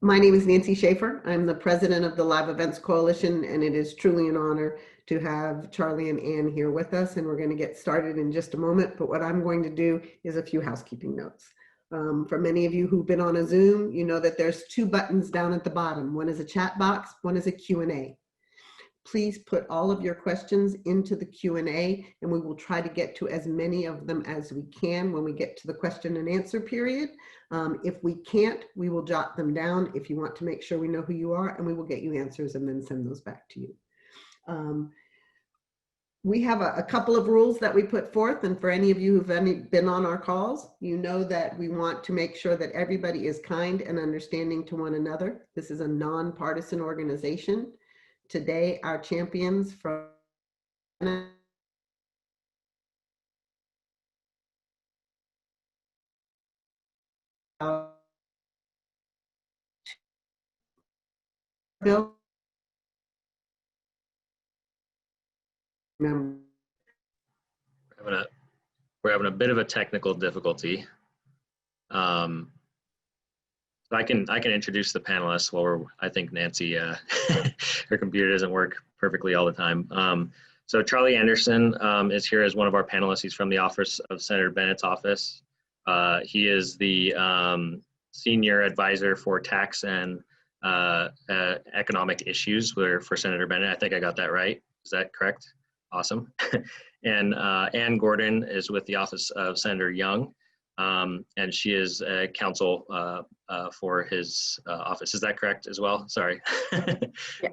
My name is Nancy Schaefer. I'm the president of the Live Events Coalition, and it is truly an honor to have Charlie and Ann here with us, and we're going to get started in just a moment. But what I'm going to do is a few housekeeping notes. For many of you who've been on a Zoom, you know that there's two buttons down at the bottom. One is a chat box, one is a Q&A. Please put all of your questions into the Q&A, and we will try to get to as many of them as we can when we get to the question and answer period. If we can't, we will jot them down if you want to make sure we know who you are, and we will get you answers and then send those back to you. We have a couple of rules that we put forth, and for any of you who've been on our calls, you know that we want to make sure that everybody is kind and understanding to one another. This is a nonpartisan organization. Today, our champions from Bill. We're having a bit of a technical difficulty. I can introduce the panelists while I think Nancy, her computer doesn't work perfectly all the time. So Charlie Anderson is here as one of our panelists. He's from the office of Senator Bennett's office. He is the senior advisor for tax and economic issues for Senator Bennett. I think I got that right. Is that correct? Awesome. And Ann Gordon is with the office of Senator Young. And she is a counsel for his office. Is that correct as well? Sorry. Yeah.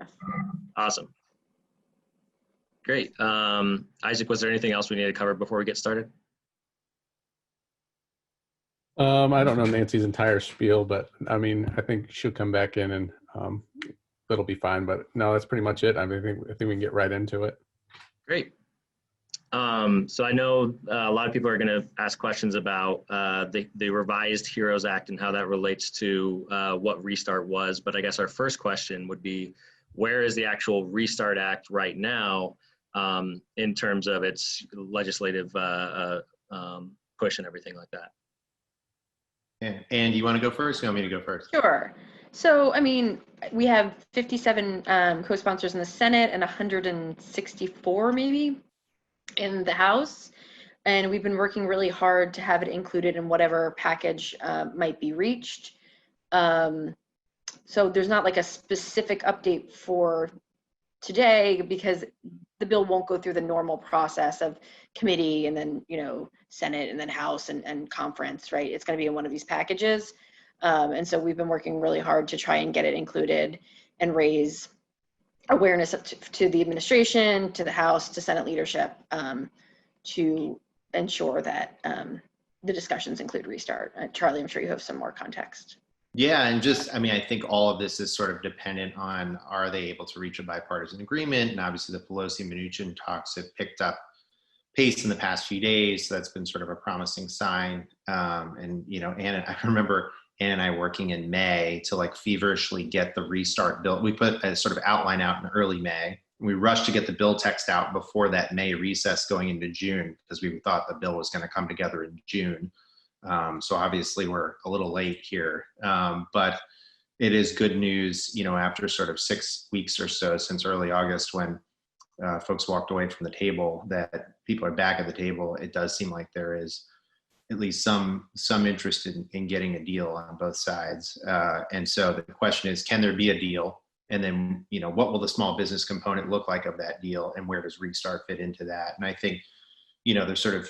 Awesome. Great. Isaac, was there anything else we need to cover before we get started? I don't know Nancy's entire spiel, but I mean, I think she'll come back in and it'll be fine. But no, that's pretty much it. I think we can get right into it. Great. So I know a lot of people are going to ask questions about the revised HEROES Act and how that relates to what Restart was. But I guess our first question would be, where is the actual Restart Act right now in terms of its legislative push and everything like that? And you want to go first? You want me to go first? Sure. So, I mean, we have 57 co-sponsors in the Senate and 164 maybe in the House, and we've been working really hard to have it included in whatever package might be reached. So there's not like a specific update for today because the bill won't go through the normal process of committee and then, you know, Senate and then House and conference, right? It's going to be in one of these packages. And so we've been working really hard to try and get it included and raise awareness to the administration, to the House, to Senate leadership, to ensure that the discussions include Restart. Charlie, I'm sure you have some more context. Yeah, and just, I mean, I think all of this is sort of dependent on, are they able to reach a bipartisan agreement? And obviously the Pelosi-Mnuchin talks have picked up pace in the past few days. So that's been sort of a promising sign. And, you know, I remember Ann and I working in May to like feverishly get the Restart bill. We put a sort of outline out in early May. We rushed to get the bill text out before that May recess going into June because we thought the bill was going to come together in June. So obviously we're a little late here, but it is good news, you know, after sort of 6 weeks or so since early August when folks walked away from the table, that people are back at the table. It does seem like there is at least some interest in getting a deal on both sides. And so the question is, can there be a deal? And then, you know, what will the small business component look like of that deal? And where does Restart fit into that? And I think, you know, there's sort of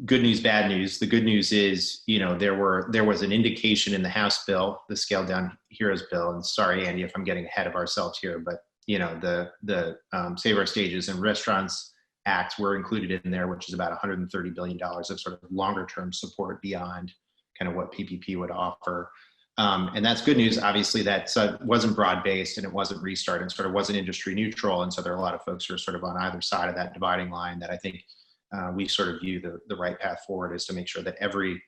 good news, bad news. The good news is, you know, there was an indication in the House bill, the scaled down HEROES bill, and sorry, Andy, if I'm getting ahead of ourselves here, but, you know, the Save Our Stages and Restaurants Act were included in there, which is about $130 billion of sort of longer term support beyond kind of what PPP would offer. And that's good news. Obviously that wasn't broad-based and it wasn't Restart and sort of wasn't industry neutral. And so there are a lot of folks who are sort of on either side of that dividing line that I think we sort of view the right path forward is to make sure that every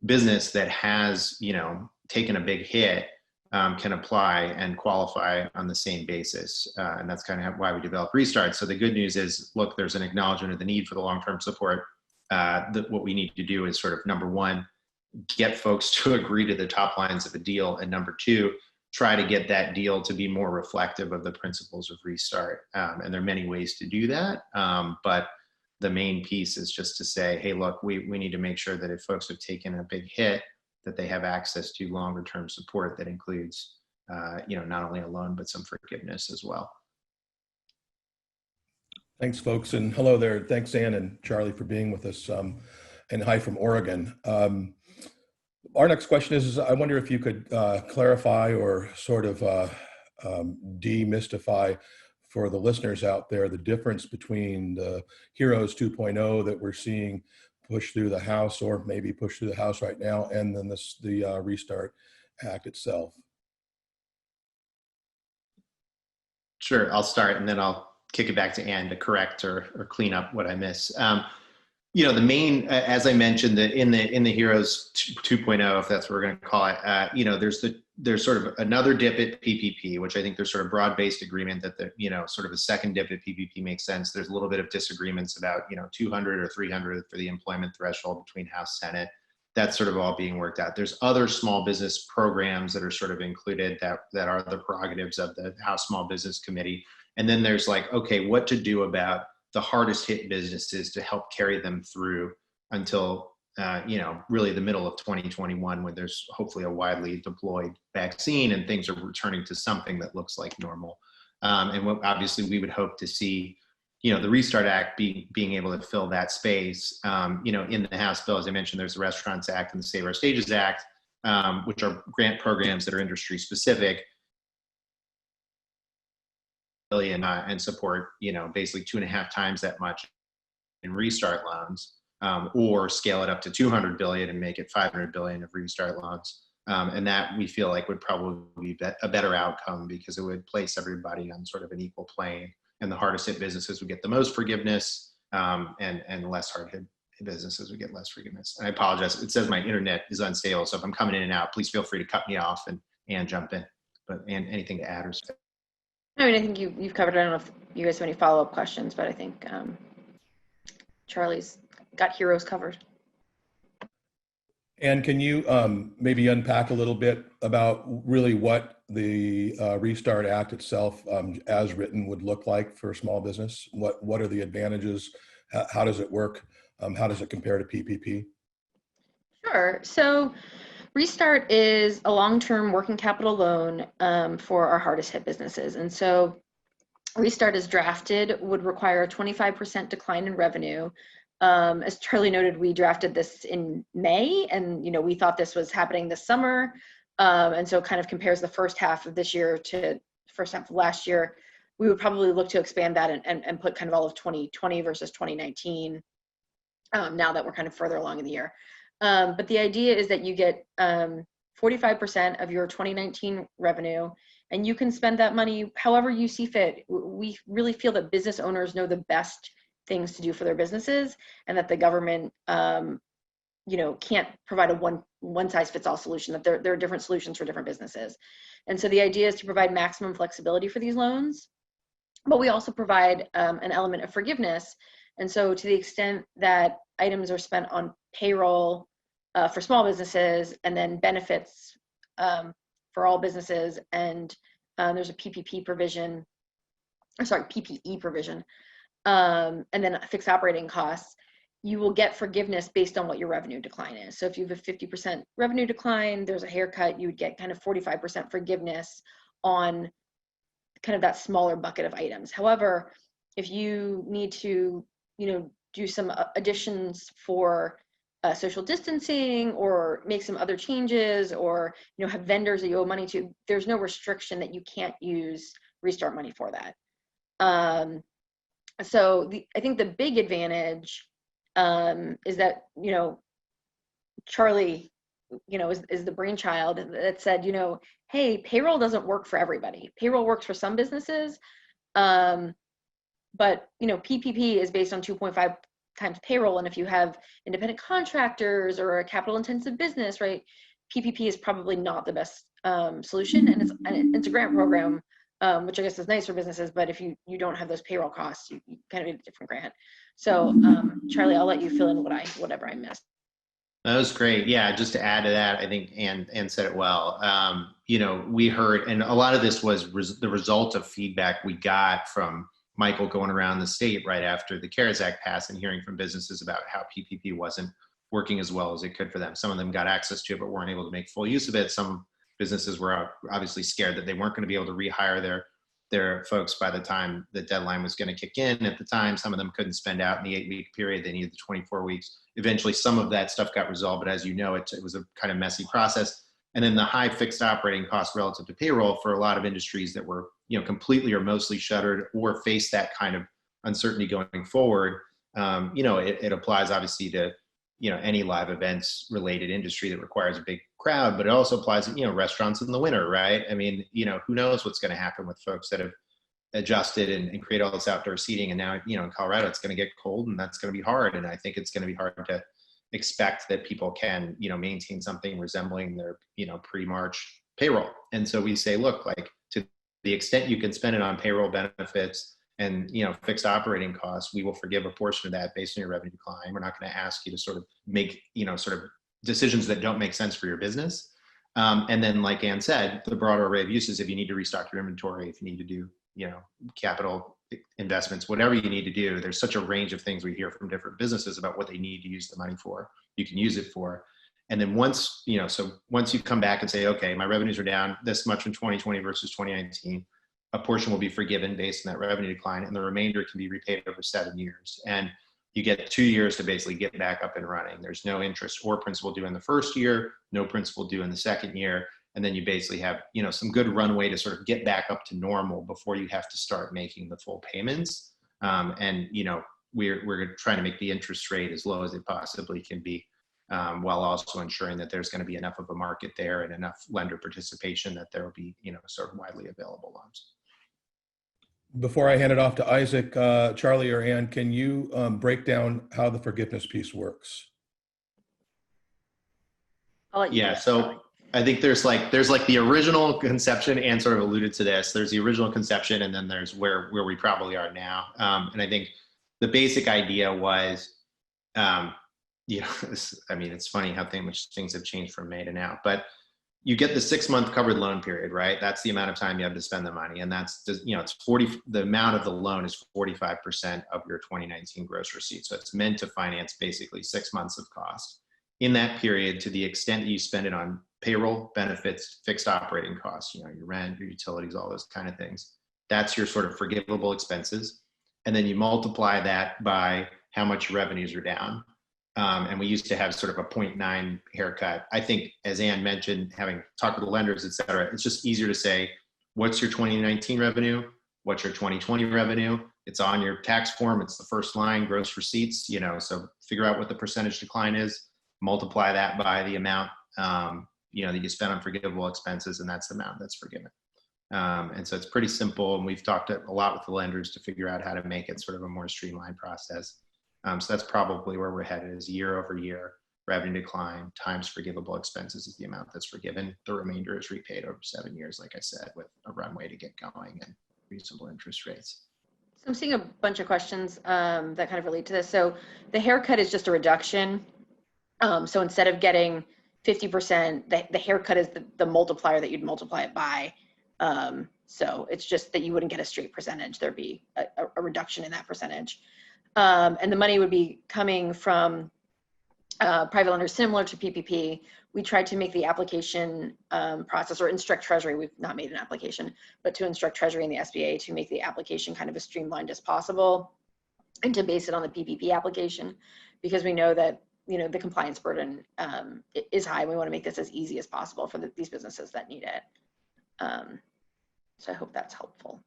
business that has, you know, taken a big hit can apply and qualify on the same basis. And that's kind of why we developed Restart. So the good news is, look, there's an acknowledgement of the need for the long-term support. What we need to do is sort of, number one, get folks to agree to the top lines of a deal, and number two, try to get that deal to be more reflective of the principles of Restart. And there are many ways to do that, but the main piece is just to say, hey, look, we need to make sure that if folks have taken a big hit, that they have access to longer term support that includes, not only a loan, but some forgiveness as well. Thanks, folks. And hello there. Thanks, Ann and Charlie, for being with us. And hi from Oregon. Our next question is, I wonder if you could clarify or sort of demystify for the listeners out there the difference between the Heroes 2.0 that we're seeing push through the House, or maybe push through the House right now, and then the Restart Act itself. Sure, I'll start and then I'll kick it back to Ann to correct or clean up what I miss. The main, as I mentioned, in the Heroes 2.0, if that's what we're going to call it, there's sort of another dip at PPP, which I think there's sort of broad-based agreement that sort of a second dip at PPP makes sense. There's a little bit of disagreements about 200 or 300 for the employment threshold between House, Senate. That's sort of all being worked out. There's other small business programs that are sort of included that are the prerogatives of the House Small Business Committee. And then there's okay, what to do about the hardest hit businesses to help carry them through until, really the middle of 2021, when there's hopefully a widely deployed vaccine and things are returning to something that looks like normal. And what obviously we would hope to see, the Restart Act being able to fill that space. In the House bill, as I mentioned, there's the Restaurants Act and the Save Our Stages Act, which are grant programs that are industry specific. And support, basically 2.5 times that much in restart loans, or scale it up to 200 billion and make it 500 billion of restart loans. And that we feel like would probably be a better outcome, because it would place everybody on sort of an equal plane, and the hardest hit businesses would get the most forgiveness, and less hard hit businesses would get less forgiveness. And I apologize, it says my internet is unstable, so if I'm coming in and out, please feel free to cut me off and jump in. But anything to add or say? I mean, I think you've covered it. I don't know if you guys have any follow-up questions, but I think Charlie's got Heroes covered. And can you maybe unpack a little bit about really what the Restart Act itself, as written, would look like for small business? What are the advantages? How does it work? How does it compare to PPP? Sure. So Restart is a long-term working capital loan for our hardest hit businesses. And so Restart, as drafted, would require a 25% decline in revenue. As Charlie noted, we drafted this in May, and we thought this was happening this summer. And so it kind of compares the first half of this year to the first half of last year. We would probably look to expand that and put kind of all of 2020 versus 2019, now that we're kind of further along in the year. But the idea is that you get 45% of your 2019 revenue, and you can spend that money however you see fit. We really feel that business owners know the best things to do for their businesses, and that the government, can't provide a one size fits all solution, that there are different solutions for different businesses. And so the idea is to provide maximum flexibility for these loans, but we also provide an element of forgiveness. And so to the extent that items are spent on payroll for small businesses, and then benefits for all businesses, and there's a PPE provision, and then fixed operating costs, you will get forgiveness based on what your revenue decline is. So if you have a 50% revenue decline, there's a haircut, you would get kind of 45% forgiveness on kind of that smaller bucket of items. However, if you need to, do some additions for social distancing, or make some other changes, or have vendors that you owe money to, there's no restriction that you can't use Restart money for that. So I think the big advantage is that Charlie is the brainchild that said, hey, payroll doesn't work for everybody. Payroll works for some businesses, but PPP is based on 2.5 times payroll, and if you have independent contractors or a capital intensive business, right, PPP is probably not the best solution, and it's a grant program, which I guess is nice for businesses, but if you don't have those payroll costs, you kind of need a different grant. So Charlie, I'll let you fill in whatever I missed. That was great. Yeah, just to add to that, I think Ann said it well. We heard, and a lot of this was the result of feedback we got from Michael going around the state right after the CARES Act passed and hearing from businesses about how PPP wasn't working as well as it could for them. Some of them got access to it but weren't able to make full use of it. Some businesses were obviously scared that they weren't going to be able to rehire their folks by the time the deadline was going to kick in. At the time, some of them couldn't spend out in the 8-week period. They needed the 24 weeks. Eventually, some of that stuff got resolved, but as you know, it was a kind of messy process. And then the high fixed operating costs relative to payroll for a lot of industries that were, completely or mostly shuttered or face that kind of uncertainty going forward. It applies obviously to, any live events related industry that requires a big crowd, but it also applies to, restaurants in the winter, right? I mean, who knows what's going to happen with folks that have adjusted and create all this outdoor seating. And now, in Colorado, it's going to get cold and that's going to be hard. And I think it's going to be hard to expect that people can, maintain something resembling their, pre-March payroll. And so we say, look, like to the extent you can spend it on payroll benefits and, fixed operating costs, we will forgive a portion of that based on your revenue decline. We're not going to ask you to sort of make, sort of decisions that don't make sense for your business. And then, like Ann said, the broader array of uses, if you need to restock your inventory, if you need to do, capital investments, whatever you need to do, there's such a range of things we hear from different businesses about what they need to use the money for, you can use it for. And then once you come back and say, okay, my revenues are down this much in 2020 versus 2019, a portion will be forgiven based on that revenue decline, and the remainder can be repaid over 7 years. And you get 2 years to basically get back up and running. There's no interest or principal due in the first year, no principal due in the second year. And then you basically have, some good runway to sort of get back up to normal before you have to start making the full payments. We're trying to make the interest rate as low as it possibly can be, while also ensuring that there's going to be enough of a market there and enough lender participation that there will be, sort of widely available loans. Before I hand it off to Isaac, Charlie or Ann, can you break down how the forgiveness piece works? I'll let you do Yeah, that, so Charlie. I think there's like the original conception, and sort of alluded to this. There's the original conception, and then there's where we probably are now. And I think the basic idea was, it's funny how much things have changed from May to now. But you get the 6-month covered loan period, right? That's the amount of time you have to spend the money, and that's just, it's 40. The amount of the loan is 45% of your 2019 gross receipts. So it's meant to finance basically 6 months of cost. In that period, to the extent that you spend it on payroll, benefits, fixed operating costs, your rent, your utilities, all those kind of things, that's your sort of forgivable expenses. And then you multiply that by how much your revenues are down. And we used to have sort of a 0.9 haircut. I think, as Ann mentioned, having talked with the lenders, et cetera, it's just easier to say, what's your 2019 revenue? What's your 2020 revenue? It's on your tax form. It's the first line, gross receipts, so figure out what the percentage decline is, multiply that by the amount, that you spend on forgivable expenses, and that's the amount that's forgiven. And so it's pretty simple, and we've talked a lot with the lenders to figure out how to make it sort of a more streamlined process. So that's probably where we're headed, is year over year, revenue decline times forgivable expenses is the amount that's forgiven. The remainder is repaid over 7 years, like I said, with a runway to get going and reasonable interest rates. So I'm seeing a bunch of questions that kind of relate to this. So the haircut is just a reduction. So instead of getting 50%, the haircut is the multiplier that you'd multiply it by. So it's just that you wouldn't get a straight percentage. There'd be a reduction in that percentage. And the money would be coming from private lenders similar to PPP. We tried to make the application process, or instruct Treasury, we've not made an application, but to instruct Treasury and the SBA to make the application kind of as streamlined as possible and to base it on the PPP application, because we know that the compliance burden is high. We want to make this as easy as possible for these businesses that need it. So I hope that's helpful.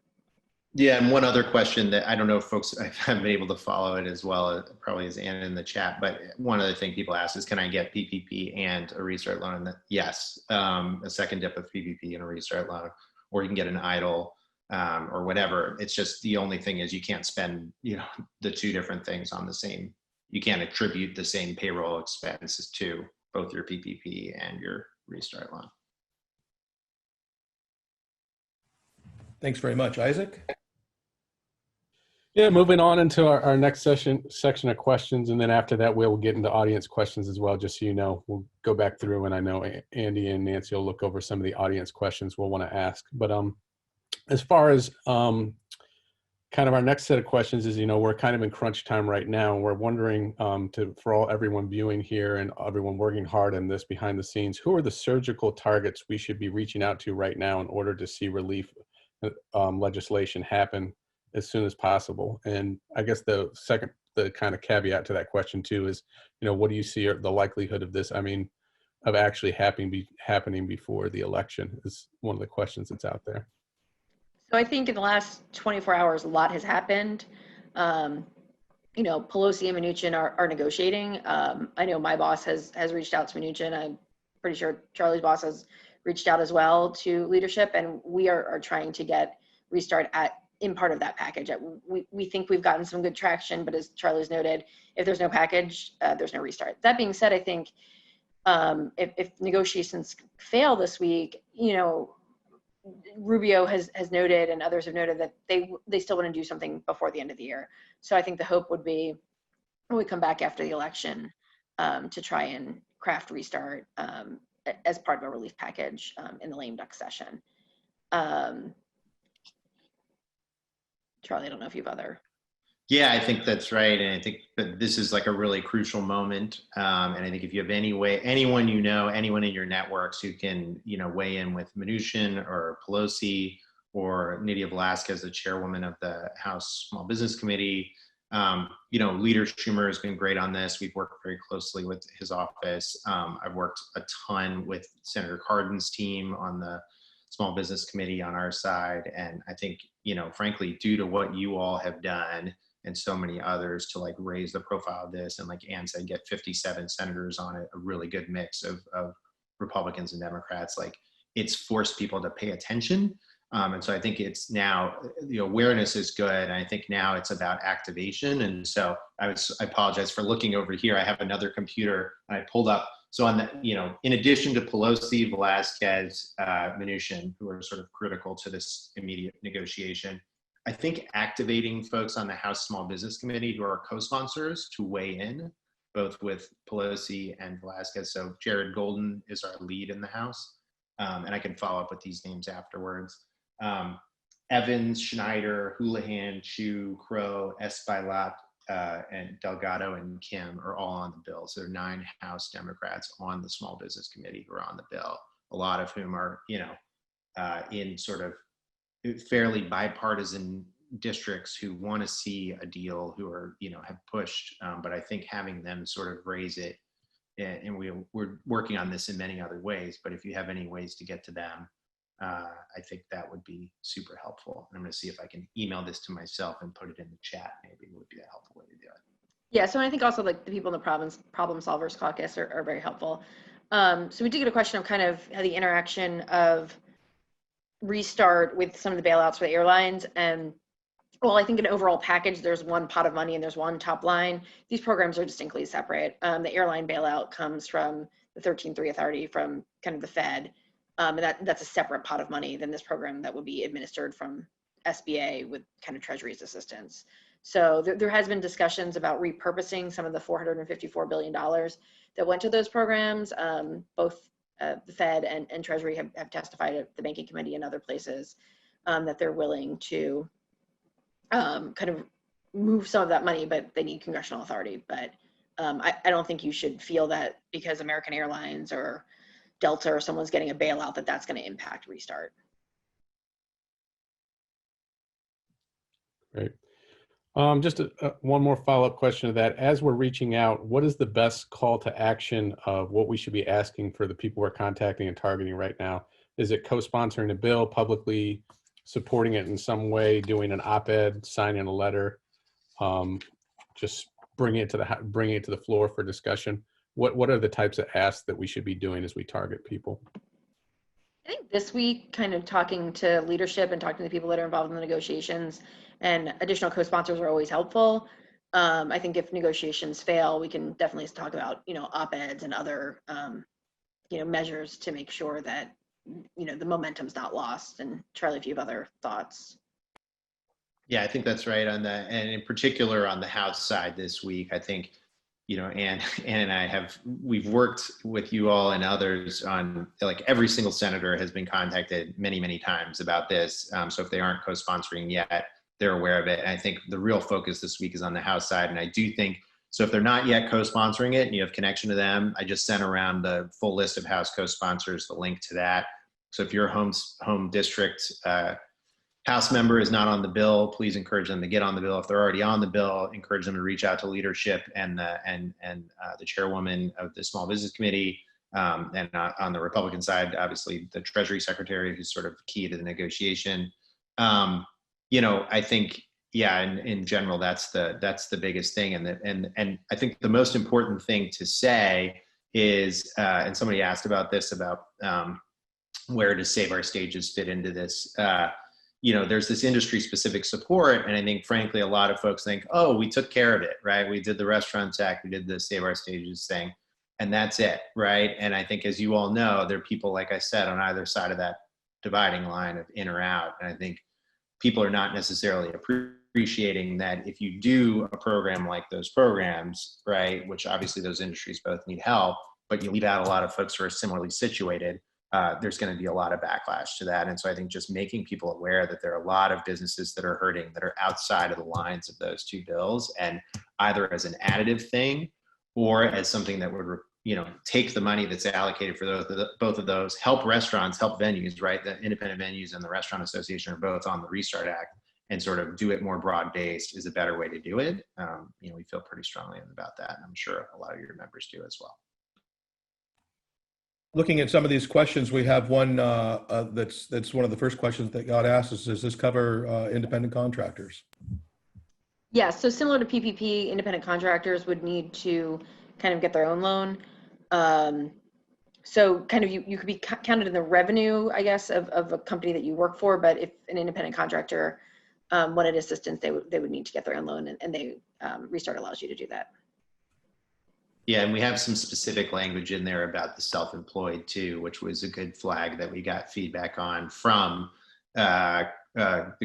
Yeah, and one other question that I don't know if folks have been able to follow it as well, probably as Anna in the chat, but one other thing people ask is, can I get PPP and a restart loan? And yes, a second dip of PPP and a restart loan, or you can get an EIDL or whatever. It's just the only thing is you can't spend the two different things on the same. You can't attribute the same payroll expenses to both your PPP and your restart loan. Thanks very much. Isaac? Yeah, moving on into our next section of questions, and then after that, we'll get into audience questions as well, just so you know. We'll go back through, and I know Andy and Nancy will look over some of the audience questions we'll want to ask. But as far as kind of our next set of questions is, we're kind of in crunch time right now, and we're wondering for everyone viewing here and everyone working hard on this behind the scenes, who are the surgical targets we should be reaching out to right now in order to see relief legislation happen as soon as possible? And I guess the kind of caveat to that question too is, what do you see are the likelihood of this? I mean, of actually happening before the election is one of the questions that's out there. So I think in the last 24 hours, a lot has happened. Pelosi and Mnuchin are negotiating. I know my boss has reached out to Mnuchin. I'm pretty sure Charlie's boss has reached out as well to leadership, and we are trying to get restart in part of that package. We think we've gotten some good traction, but as Charlie's noted, if there's no package, there's no restart. That being said, I think if negotiations fail this week, Rubio has noted, and others have noted, that they still want to do something before the end of the year. So I think the hope would be when we come back after the election to try and craft restart as part of a relief package in the lame duck session. Charlie, I don't know if you have other. Yeah, I think that's right. And I think that this is like a really crucial moment. And I think if you have anyone anyone in your networks who can, weigh in with Mnuchin or Pelosi or Nydia Velázquez, the chairwoman of the House Small Business Committee, Leader Schumer has been great on this. We've worked very closely with his office. I've worked a ton with Senator Cardin's team on the Small Business Committee on our side. And I think, frankly, due to what you all have done and so many others to raise the profile of this, and like Ann said, get 57 senators on it, a really good mix of Republicans and Democrats, it's forced people to pay attention. And so I think it's now, the awareness is good. And I think now it's about activation. And so I apologize for looking over here. I have another computer and I pulled up. So on the, in addition to Pelosi, Velázquez, Mnuchin, who are sort of critical to this immediate negotiation, I think activating folks on the House Small Business Committee who are co-sponsors to weigh in, both with Pelosi and Velázquez. So Jared Golden is our lead in the House. And I can follow up with these names afterwards. Evans, Schneider, Houlihan, Chu, Crow, Espaillat, and Delgado and Kim are all on the bill. So there are 9 House Democrats on the Small Business Committee who are on the bill, a lot of whom are, in sort of fairly bipartisan districts who want to see a deal, who are, have pushed. But I think having them sort of raise it, and we're working on this in many other ways, but if you have any ways to get to them, I think that would be super helpful. I'm going to see if I can email this to myself and put it in the chat. Maybe would be a helpful way to do it. Yeah, so I think also the people in the Problem Solvers Caucus are very helpful. So we did get a question of kind of how the interaction of restart with some of the bailouts for the airlines. And well, I think an overall package, there's one pot of money and there's one top line. These programs are distinctly separate. The airline bailout comes from the 13(3) authority from kind of the Fed. And that's a separate pot of money than this program that would be administered from SBA with kind of Treasury's assistance. So there has been discussions about repurposing some of the $454 billion that went to those programs. Both the Fed and Treasury have testified at the Banking Committee and other places that they're willing to kind of move some of that money, but they need congressional authority. But I don't think you should feel that because American Airlines or Delta or someone's getting a bailout that's going to impact restart. Great. Just one more follow-up question to that. As we're reaching out, what is the best call to action of what we should be asking for the people we're contacting and targeting right now? Is it co-sponsoring a bill, publicly supporting it in some way, doing an op-ed, signing a letter, just bringing it to the floor for discussion? What are the types of asks that we should be doing as we target people? I think this week, kind of talking to leadership and talking to the people that are involved in the negotiations, and additional co-sponsors are always helpful. I think if negotiations fail, we can definitely talk about, op-eds and other, measures to make sure that, the momentum's not lost. And Charlie, if you have other thoughts. Yeah, I think that's right on that. And in particular on the House side this week, I think, Ann and I we've worked with you all and others on, like, every single senator has been contacted many, many times about this. So if they aren't co-sponsoring yet, they're aware of it. And I think the real focus this week is on the House side. And I do think, so if they're not yet co-sponsoring it and you have connection to them, I just sent around the full list of House co-sponsors, the link to that. So if your home district House member is not on the bill, please encourage them to get on the bill. If they're already on the bill, encourage them to reach out to leadership and the chairwoman of the Small Business Committee. And on the Republican side, obviously the Treasury Secretary, who's sort of key to the negotiation. I think, yeah, in general, that's the biggest thing. And I think the most important thing to say is, and somebody asked about this, about where does Save Our Stages fit into this? There's this industry specific support. And I think, frankly, a lot of folks think, oh, we took care of it, right? We did the Restaurants Act, we did the Save Our Stages thing, and that's it, right? And I think, as you all know, there are people, like I said, on either side of that dividing line of in or out. And I think people are not necessarily appreciating that if you do a program like those programs, right, which obviously those industries both need help, but you leave out a lot of folks who are similarly situated, there's going to be a lot of backlash to that. And so I think just making people aware that there are a lot of businesses that are hurting, that are outside of the lines of those two bills, and either as an additive thing or as something that would, take the money that's allocated for both of those, help restaurants, help venues, right? The independent venues and the Restaurant Association are both on the Restart Act, and sort of do it more broad-based is a better way to do it. We feel pretty strongly about that. And I'm sure a lot of your members do as well. Looking at some of these questions, we have one that's one of the first questions that got asked is, does this cover independent contractors? Yeah, so similar to PPP, independent contractors would need to kind of get their own loan. So kind of you could be counted in the revenue, I guess, of a company that you work for, but if an independent contractor wanted assistance, they would need to get their own loan, and Restart allows you to do that. Yeah, and we have some specific language in there about the self-employed too, which was a good flag that we got feedback on from the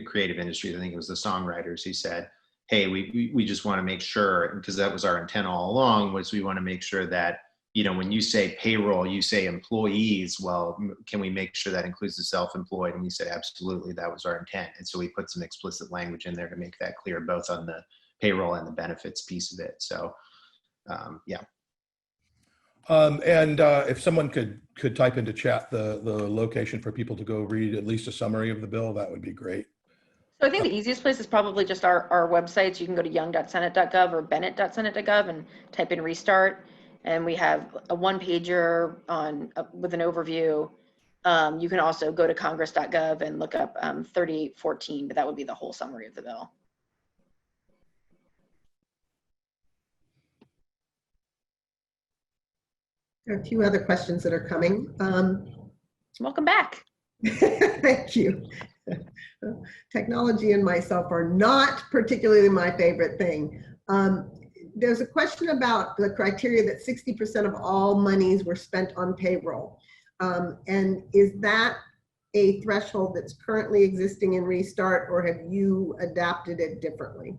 creative industry. I think it was the songwriters who said, hey, we just want to make sure, because that was our intent all along, was we want to make sure that, when you say payroll, you say employees, well, can we make sure that includes the self-employed? And we said, absolutely, that was our intent. And so we put some explicit language in there to make that clear, both on the payroll and the benefits piece of it. So yeah. And if someone could type into chat the location for people to go read at least a summary of the bill, that would be great. So I think the easiest place is probably just our websites. You can go to young.senate.gov or bennett.senate.gov and type in Restart. And we have a one-pager with an overview. You can also go to congress.gov and look up 3814, but that would be the whole summary of the bill. There are a few other questions that are coming. Welcome back. Thank you. Technology and myself are not particularly my favorite thing. There's a question about the criteria that 60% of all monies were spent on payroll. And is that a threshold that's currently existing in Restart, or have you adapted it differently?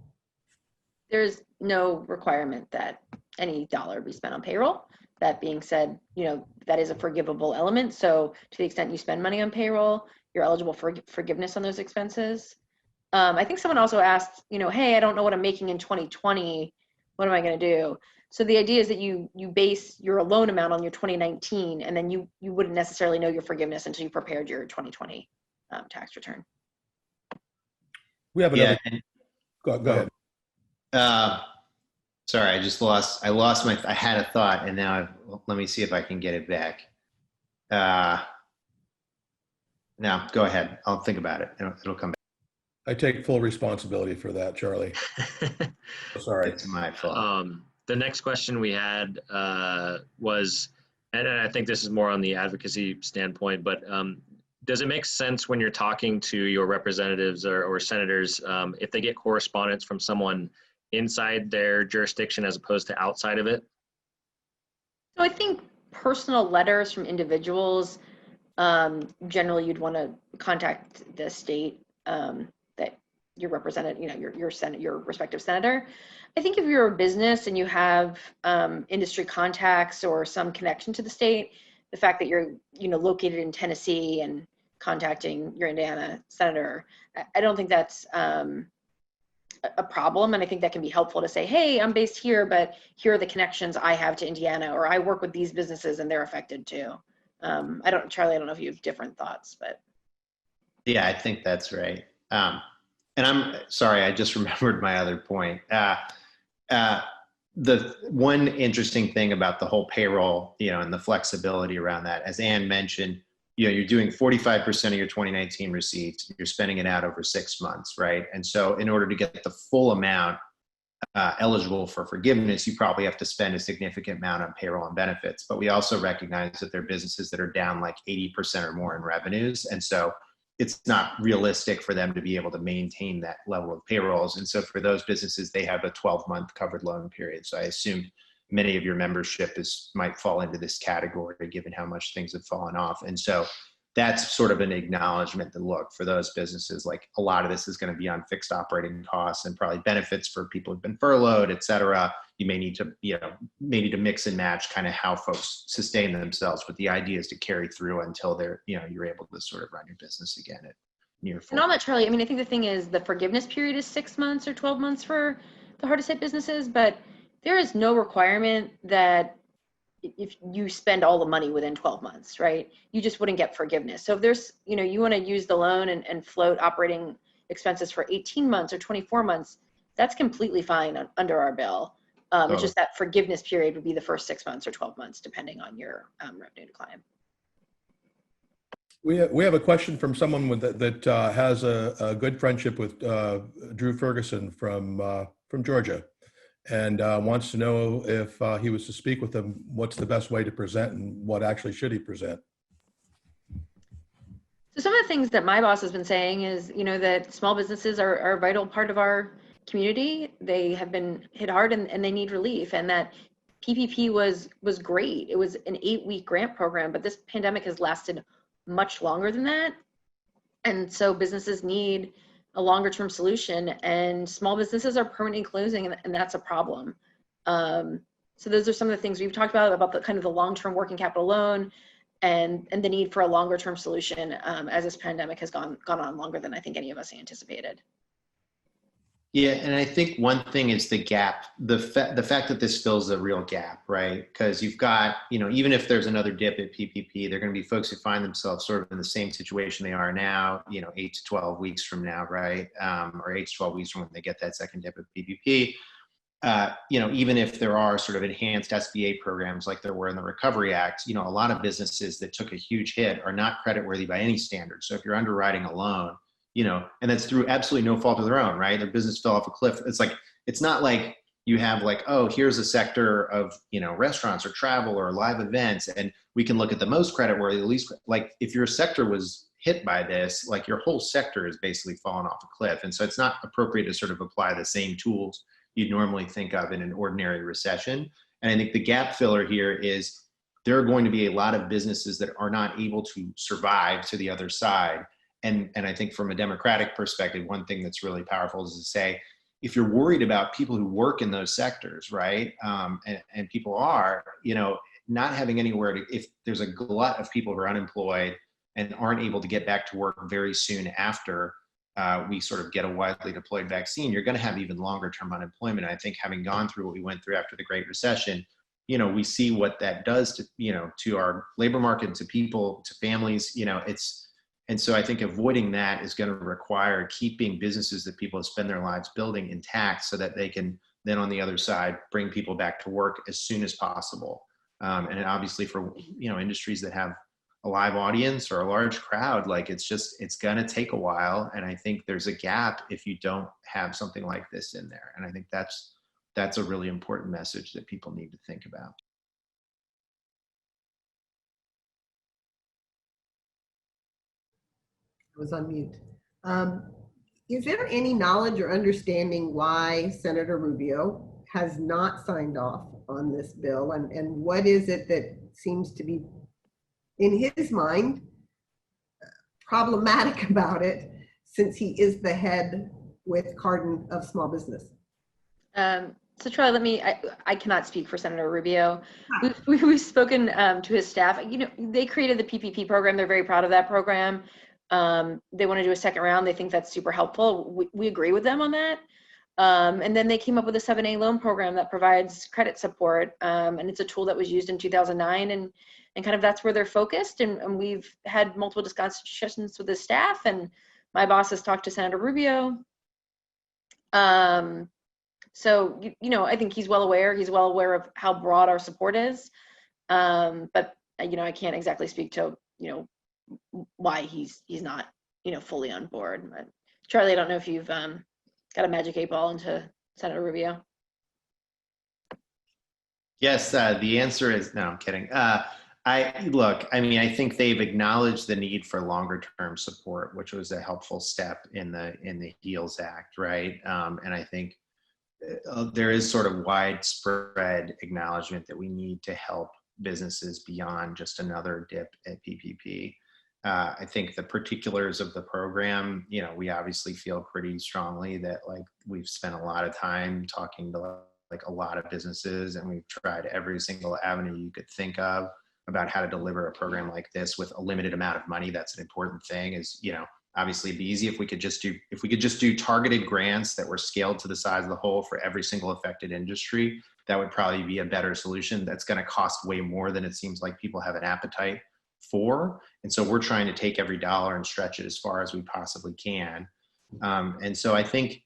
There's no requirement that any dollar be spent on payroll. That being said, that is a forgivable element. So to the extent you spend money on payroll, you're eligible for forgiveness on those expenses. I think someone also asked, hey, I don't know what I'm making in 2020. What am I going to do? So the idea is that you base your loan amount on your 2019, and then you wouldn't necessarily know your forgiveness until you prepared your 2020 tax return. We have another. Yeah. Go ahead. Sorry, I had a thought, and now let me see if I can get it back. Now, go ahead. I'll think about it. It'll come back. I take full responsibility for that, Charlie. Sorry. It's my fault. The next question we had was, and I think this is more on the advocacy standpoint, but does it make sense when you're talking to your representatives or senators, if they get correspondence from someone inside their jurisdiction as opposed to outside of it? So I think personal letters from individuals, generally you'd want to contact the state that your representative, you know, your respective senator. I think if you're a business and you have industry contacts or some connection to the state, the fact that you're, you know, located in Tennessee and contacting your Indiana senator, I don't think that's a problem. And I think that can be helpful to say, hey, I'm based here, but here are the connections I have to Indiana, or I work with these businesses and they're affected too. Charlie, I don't know if you have different thoughts, but. Yeah, I think that's right. And I'm sorry, I just remembered my other point. The one interesting thing about the whole payroll, you know, and the flexibility around that, as Ann mentioned, you know, you're doing 45% of your 2019 receipts, you're spending it out over 6 months, right? And so in order to get the full amount eligible for forgiveness, you probably have to spend a significant amount on payroll and benefits. But we also recognize that there are businesses that are down like 80% or more in revenues. And so it's not realistic for them to be able to maintain that level of payrolls. And so for those businesses, they have a 12-month covered loan period. So I assumed many of your membership might fall into this category given how much things have fallen off. And so that's sort of an acknowledgement that, look, for those businesses, like a lot of this is going to be on fixed operating costs and probably benefits for people who've been furloughed, et cetera. You may need to mix and match kind of how folks sustain themselves, but the idea is to carry through until you're able to sort of run your business again at near full. And on that, Charlie, I mean, I think the thing is the forgiveness period is 6 months or 12 months for the hardest hit businesses, but there is no requirement that if you spend all the money within 12 months, right, you just wouldn't get forgiveness. So if there's, you know, you want to use the loan and float operating expenses for 18 months or 24 months, that's completely fine under our bill. It's just that forgiveness period would be the first 6 months or 12 months, depending on your revenue decline. We have a question from someone that has a good friendship with Drew Ferguson from Georgia, and wants to know if he was to speak with him, what's the best way to present and what actually should he present? So some of the things that my boss has been saying is, you know, that small businesses are a vital part of our community. They have been hit hard and they need relief, and that PPP was great. It was an 8-week grant program, but this pandemic has lasted much longer than that. And so businesses need a longer term solution, and small businesses are permanently closing, and that's a problem. So those are some of the things we've talked about the kind of the long-term working capital loan and the need for a longer term solution as this pandemic has gone on longer than I think any of us anticipated. Yeah, and I think one thing is the gap, the fact that this fills a real gap, right? Because you've got, you know, even if there's another dip at PPP, they're going to be folks who find themselves sort of in the same situation they are now, you know, 8 to 12 weeks from now, right? Or 8 to 12 weeks from when they get that second dip at PPP. You know, even if there are sort of enhanced SBA programs like there were in the Recovery Act, you know, a lot of businesses that took a huge hit are not creditworthy by any standard. So if you're underwriting a loan, you know, and that's through absolutely no fault of their own, right? Their business fell off a cliff. It's not like you have like, oh, here's a sector of, you know, restaurants or travel or live events, and we can look at the most creditworthy, at least like if your sector was hit by this, like your whole sector is basically fallen off a cliff. And so it's not appropriate to sort of apply the same tools you'd normally think of in an ordinary recession. And I think the gap filler here is there are going to be a lot of businesses that are not able to survive to the other side. And I think from a Democratic perspective, one thing that's really powerful is to say, if you're worried about people who work in those sectors, right, and people are, you know, not having anywhere to, if there's a glut of people who are unemployed and aren't able to get back to work very soon after we sort of get a widely deployed vaccine, you're going to have even longer term unemployment. I think having gone through what we went through after the Great Recession, you know, we see what that does to, you know, to our labor market, to people, to families, you know, and so I think avoiding that is going to require keeping businesses that people spend their lives building intact so that they can then on the other side bring people back to work as soon as possible. And obviously for, you know, industries that have a live audience or a large crowd, like it's going to take a while. And I think there's a gap if you don't have something like this in there. And I think that's a really important message that people need to think about. I was on mute. Is there any knowledge or understanding why Senator Rubio has not signed off on this bill? And what is it that seems to be, in his mind, problematic about it, since he is the head with Cardin of Small Business? So Charlie, I cannot speak for Senator Rubio. We've spoken to his staff. You know, they created the PPP program. They're very proud of that program. They want to do a second round. They think that's super helpful. We agree with them on that. And then they came up with a 7A loan program that provides credit support. And it's a tool that was used in 2009 and kind of that's where they're focused. And we've had multiple discussions with the staff, and my boss has talked to Senator Rubio. So, you know, I think he's well aware of how broad our support is. But, you know, I can't exactly speak to, you know, why he's not, you know, fully on board. But Charlie, I don't know if you've got a magic 8-ball into Senator Rubio. Yes, the answer is no, I'm kidding. I mean, I think they've acknowledged the need for longer term support, which was a helpful step in the HEALS Act, right? And I think there is sort of widespread acknowledgement that we need to help businesses beyond just another dip at PPP. I think the particulars of the program, you know, we obviously feel pretty strongly that like we've spent a lot of time talking to like a lot of businesses, and we've tried every single avenue you could think of about how to deliver a program like this with a limited amount of money. That's an important thing. Is, you know, obviously it'd be easy if we could just do targeted grants that were scaled to the size of the whole for every single affected industry. That would probably be a better solution. That's going to cost way more than it seems like people have an appetite for. And so we're trying to take every dollar and stretch it as far as we possibly can. And so I think,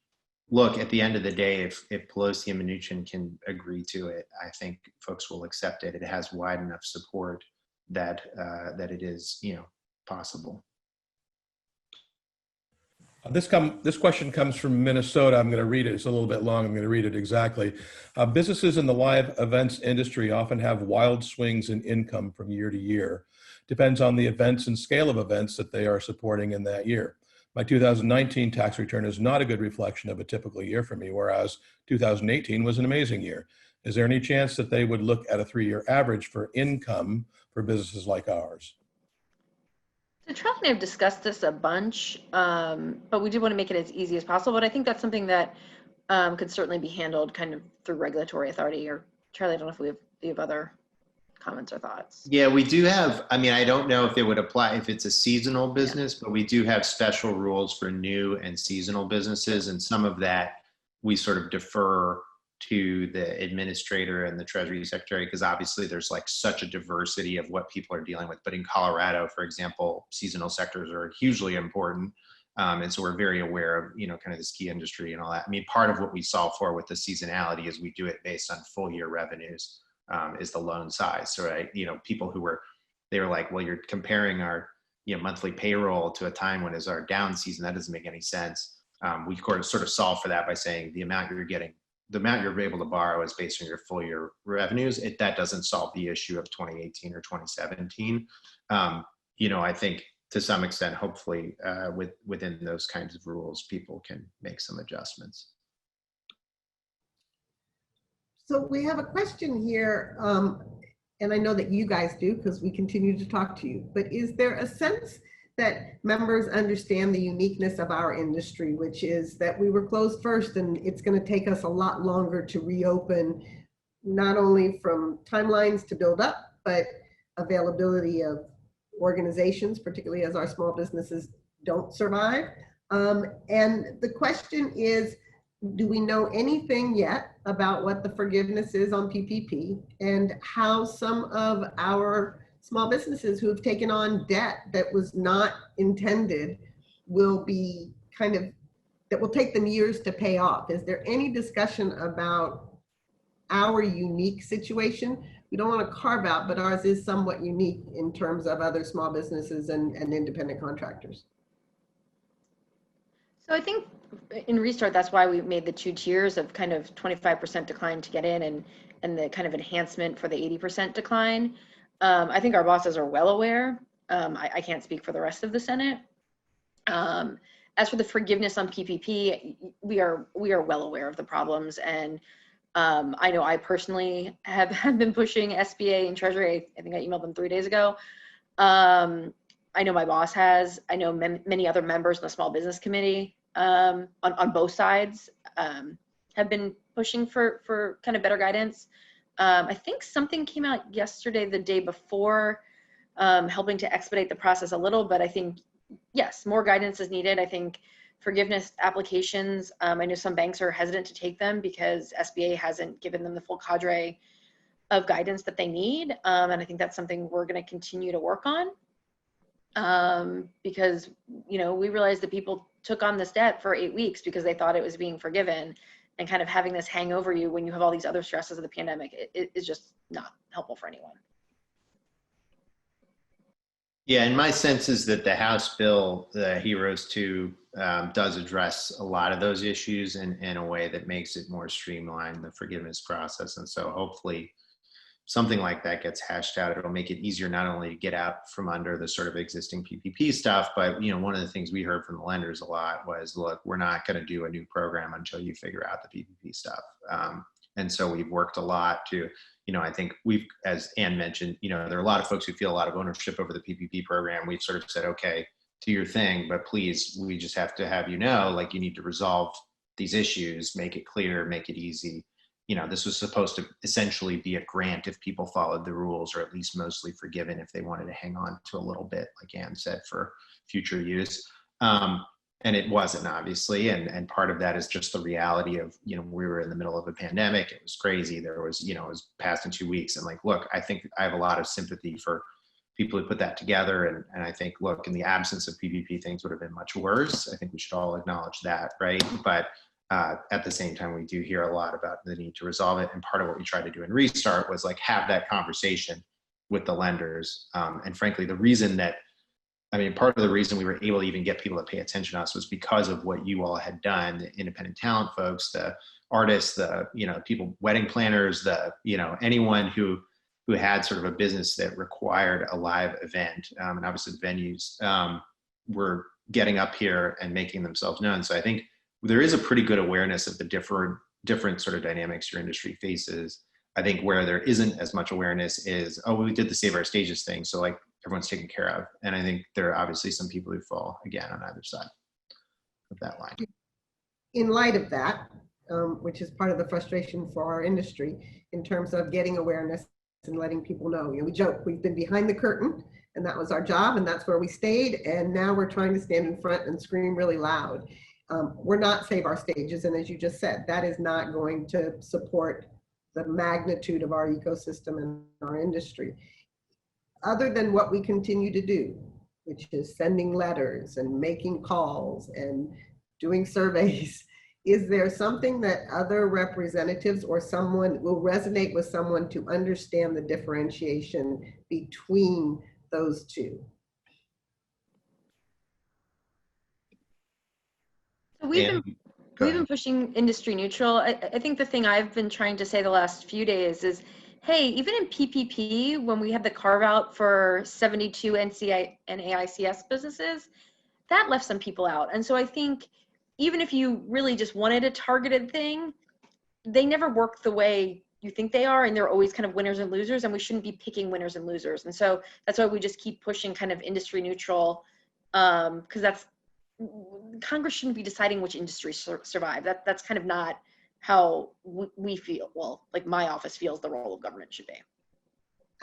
look, at the end of the day, if Pelosi and Mnuchin can agree to it, I think folks will accept it. It has wide enough support that that it is, you know, possible. This question comes from Minnesota. I'm going to read it. It's a little bit long. I'm going to read it exactly. Businesses in the live events industry often have wild swings in income from year to year. Depends on the events and scale of events that they are supporting in that year. My 2019 tax return is not a good reflection of a typical year for me, whereas 2018 was an amazing year. Is there any chance that they would look at a 3-year average for income for businesses like ours? So Charlie and I have discussed this a bunch, but we do want to make it as easy as possible. But I think that's something that could certainly be handled kind of through regulatory authority. Or Charlie, I don't know if we have other comments or thoughts. Yeah, we do have, I mean, I don't know if it would apply if it's a seasonal business, but we do have special rules for new and seasonal businesses. And some of that we sort of defer to the administrator and the Treasury Secretary, because obviously there's like such a diversity of what people are dealing with. But in Colorado, for example, seasonal sectors are hugely important. And so we're very aware of, you know, kind of the ski industry and all that. I mean, part of what we solve for with the seasonality is we do it based on full year revenues, is the loan size. So, right, you know, people they were like, well, you're comparing our, you know, monthly payroll to a time when is our down season. That doesn't make any sense. We sort of solve for that by saying the amount you're able to borrow is based on your full year revenues. That doesn't solve the issue of 2018 or 2017. You know, I think to some extent, hopefully within those kinds of rules, people can make some adjustments. So we have a question here, and I know that you guys do because we continue to talk to you, but is there a sense that members understand the uniqueness of our industry, which is that we were closed first and it's going to take us a lot longer to reopen, not only from timelines to build up, but availability of organizations, particularly as our small businesses don't survive. And the question is, do we know anything yet about what the forgiveness is on PPP and how some of our small businesses who have taken on debt that was not intended will be that will take them years to pay off? Is there any discussion about our unique situation? We don't want to carve out, but ours is somewhat unique in terms of other small businesses and independent contractors. So I think in Restart, that's why we made the 2 tiers of kind of 25% decline to get in and the kind of enhancement for the 80% decline. I think our bosses are well aware. I can't speak for the rest of the Senate. As for the forgiveness on PPP, we are well aware of the problems. And I know I personally have been pushing SBA and Treasury. I think I emailed them 3 days ago. I know my boss has. I know many other members in the Small Business Committee on both sides, have been pushing for kind of better guidance. I think something came out yesterday, the day before, helping to expedite the process a little, but I think, yes, more guidance is needed. I think forgiveness applications, I know some banks are hesitant to take them because SBA hasn't given them the full cadre of guidance that they need. And I think that's something we're going to continue to work on, because, you know, we realized that people took on this debt for 8 weeks because they thought it was being forgiven, and kind of having this hang over you when you have all these other stresses of the pandemic is just not helpful for anyone. Yeah, and my sense is that the House bill, the HEROES 2, does address a lot of those issues in a way that makes it more streamlined, the forgiveness process. And so hopefully something like that gets hashed out. It'll make it easier not only to get out from under the sort of existing PPP stuff, but, you know, one of the things we heard from the lenders a lot was, look, we're not going to do a new program until you figure out the PPP stuff. And so we've worked a lot to, you know, I think we've, as Ann mentioned, you know, there are a lot of folks who feel a lot of ownership over the PPP program. We've sort of said, okay, do your thing, but please, we just have to have, you know, like, you need to resolve these issues, make it clear, make it easy. You know, this was supposed to essentially be a grant if people followed the rules, or at least mostly forgiven if they wanted to hang on to a little bit, like Ann said, for future use. And it wasn't, obviously. And part of that is just the reality of, you know, we were in the middle of a pandemic. It was crazy. There was, you know, it was passed in 2 weeks. And like, look, I think I have a lot of sympathy for people who put that together. And I think, look, in the absence of PPP, things would have been much worse. I think we should all acknowledge that, right? But at the same time, we do hear a lot about the need to resolve it. And part of what we tried to do in Restart was like have that conversation with the lenders. And frankly, the reason that, I mean, part of the reason we were able to even get people to pay attention to us was because of what you all had done, the independent talent folks, the artists, the, you know, people, wedding planners, the, you know, anyone who had sort of a business that required a live event. And obviously the venues were getting up here and making themselves known. So I think there is a pretty good awareness of the different sort of dynamics your industry faces. I think where there isn't as much awareness is, oh, we did the Save Our Stages thing, so like everyone's taken care of. And I think there are obviously some people who fall, again, on either side of that line. In light of that, which is part of the frustration for our industry in terms of getting awareness and letting people know, you know, we joke, we've been behind the curtain and that was our job and that's where we stayed. And now we're trying to stand in front and scream really loud. We're not Save Our Stages. And as you just said, that is not going to support the magnitude of our ecosystem and our industry. Other than what we continue to do, which is sending letters and making calls and doing surveys, is there something that other representatives or someone will resonate with someone to understand the differentiation between those two? We've been pushing industry neutral. I think the thing I've been trying to say the last few days is, hey, even in PPP, when we had the carve out for 72 NCI and AICS businesses, that left some people out. And so I think even if you really just wanted a targeted thing, they never work the way you think they are. And they're always kind of winners and losers, and we shouldn't be picking winners and losers. And so that's why we just keep pushing kind of industry neutral, because Congress shouldn't be deciding which industries survive. That's kind of not how we feel. Well, like my office feels the role of government should be.